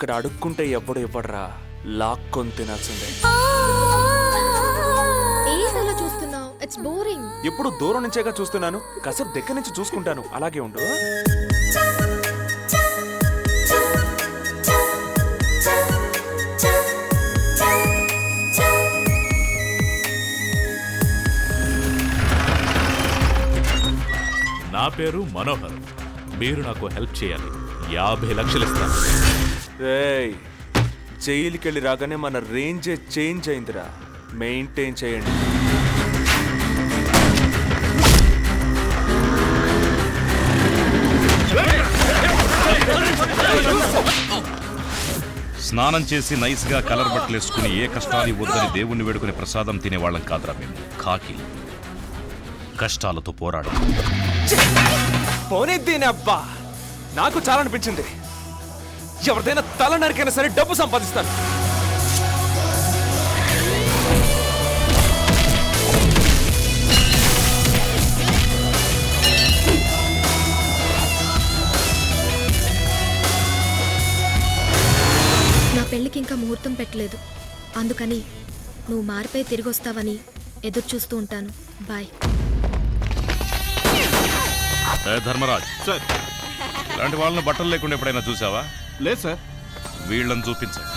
ఇక్కడ అడుక్కుంటే ఎవ్వడు ఇవ్వడరా, లాక్కొని తినాల్సిందే. ఏదలా చూస్తున్నావు? It's boring. ఎప్పుడు దూరం నుంచేగా చూస్తున్నాను, కాసేపు దగ్గర నుంచి చూసుకుంటాను. అలాగే ఉండు. నా పేరు మనోహర్. మీరు నాకు హెల్ప్ చేయాలి. 50 లక్షలు ఇస్తాను. రేయ్, జైలుకి వెళ్ళి రాగానే మన రేంజే చేంజ్ అయిందిరా. మెయింటైన్ చేయండి. స్నానం చేసి నైస్గా కలర్ బట్టలు వేసుకుని ఏ కష్టాలు వద్దని దేవుణ్ణి వేడుకుని ప్రసాదం తినేవాళ్ళం కాదురా మేము. కాకి కష్టాలతో పోరాడు. పోనేద్దేనే అబ్బా, నాకు చాలా అనిపించింది. ఎవరిదైనా తల నరికైనా సరే డబ్బు సంపాదిస్తాను. నా పెళ్ళికి ఇంకా ముహూర్తం పెట్టలేదు, అందుకని నువ్వు మారిపోయి తిరిగి వస్తావని ఎదురు చూస్తూ ఉంటాను. బాయ్. ధర్మరాజ్ సార్. ఇలాంటి వాళ్ళని బట్టలు లేకుండా ఎప్పుడైనా చూసావా? లేదు సార్. వీళ్ళని చూపించండి.